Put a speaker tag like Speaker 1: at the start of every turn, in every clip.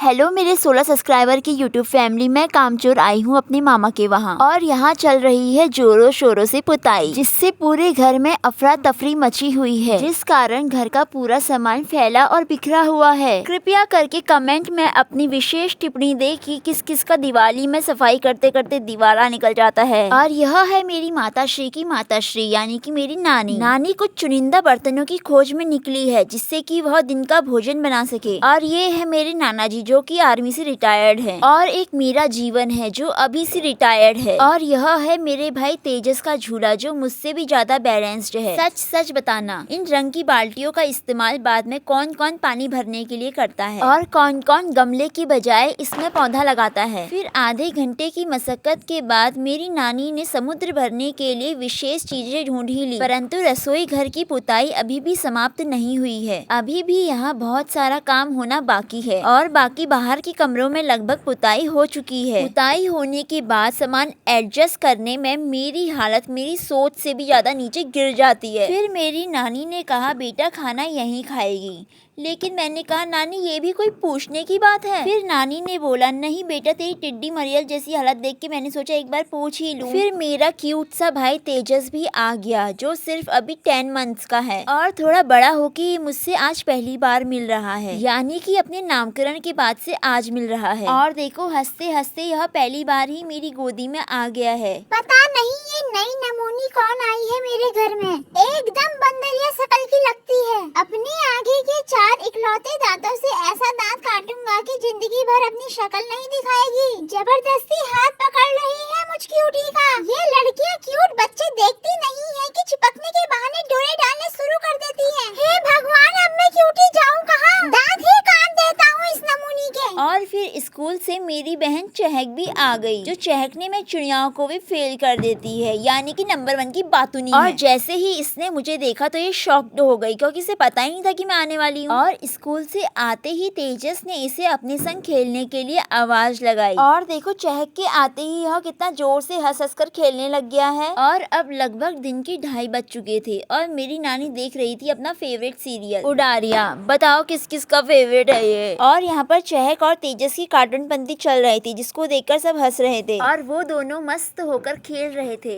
Speaker 1: Hello मेरे 16 subscriber की YouTube family. मैं कामचोर आई हूँ अपने मामा के वहाँ और यहाँ चल रही है जोरों शोरों से पुताई, जिससे पूरे घर में अफरा तफरी मची हुई है, जिस कारण घर का पूरा सामान फैला और बिखरा हुआ है। कृपया करके कमेंट में अपनी विशेष टिप्पणी दे कि किस किस का दिवाली में सफाई करते करते दिवाला निकल जाता है। और यह है मेरी माताश्री की माताश्री यानी कि मेरी नानी। नानी कुछ चुनिंदा बर्तनों की खोज में निकली है जिससे कि वह दिन का भोजन बना सके। और ये है मेरे नाना जी जो कि आर्मी से रिटायर्ड है। और एक मेरा जीवन है जो अभी से रिटायर्ड है। और यह है मेरे भाई तेजस का झूला जो मुझसे भी ज्यादा बैलेंस्ड है। सच सच बताना, इन रंग की बाल्टियों का इस्तेमाल बाद में कौन कौन पानी भरने के लिए करता है और कौन कौन गमले की बजाय इसमें पौधा लगाता है। फिर आधे घंटे की मशक्कत के बाद मेरी नानी ने समुद्र भरने के लिए विशेष चीजें ढूंढ ही ली, परंतु रसोई घर की पुताई अभी भी समाप्त नहीं हुई है। अभी भी यहाँ बहुत सारा काम होना बाकी है और बाकी बाहर के कमरों में लगभग पुताई हो चुकी है। पुताई होने के बाद सामान एडजस्ट करने में मेरी हालत मेरी सोच से भी ज्यादा नीचे गिर जाती है। फिर मेरी नानी ने कहा बेटा खाना यहीं खाएगी, लेकिन मैंने कहा नानी ये भी कोई पूछने की बात है। फिर नानी ने बोला नहीं बेटा तेरी टिड्डी मरियल जैसी हालत देख के मैंने सोचा एक बार पूछ ही लूं। फिर मेरा क्यूट सा भाई तेजस भी आ गया जो सिर्फ अभी 10 मंथ्स का है और थोड़ा बड़ा होके ये मुझसे आज पहली बार मिल रहा है, यानी कि अपने नामकरण के बाद से आज मिल रहा है। और देखो हंसते हंसते यह पहली बार ही मेरी गोदी में आ गया है।
Speaker 2: पता नहीं ये नई नमूनी कौन आई है मेरे घर में, एकदम बंदरिया शकल की लगती है। अपने आगे के 4 इकलौते दांतों से ऐसा दांत काटूंगा कि जिंदगी भर अपनी शक्ल नहीं दिखाएगी। जबरदस्ती हाथ पकड़ रही है मुझ क्यूटी का। ये लड़कियां क्यूट बच्चे देखती नहीं है कि चिपकने के बहाने डोरे डालने शुरू कर देती है। हे भगवान अब मैं क्यूटी जाऊं कहाँ? दांत ही काट देता हूँ इस नमूनी के।
Speaker 1: और फिर स्कूल से मेरी बहन चहक भी आ गई जो चहकने में चिड़ियाओं को भी फेल कर देती है, यानी कि नंबर 1 की बातुनी और जैसे ही इसने मुझे देखा तो ये शॉक्ड हो गई क्योंकि इसे पता ही नहीं था कि मैं आने वाली हूँ। और स्कूल से आते ही तेजस ने इसे अपने संग खेलने के लिए आवाज लगाई और देखो चहक के आते ही यह कितना जोर से हंस हंस कर खेलने लग गया है। और अब लगभग दिन के 2:30 बज चुके थे और मेरी नानी देख रही थी अपना फेवरेट सीरियल उडारिया। बताओ किस किस का फेवरेट है ये। और यहाँ पर चहक और तेजस की कार्टून पंक्ति चल रही थी जिसको देखकर सब हंस रहे थे और वो दोनों मस्त होकर खेल रहे थे।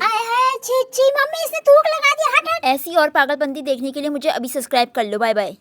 Speaker 2: छी छी मम्मी इसने थूक लगा दिया, हट हट।
Speaker 1: ऐसी और पागलपंती देखने के लिए मुझे अभी सब्सक्राइब कर लो। Bye bye.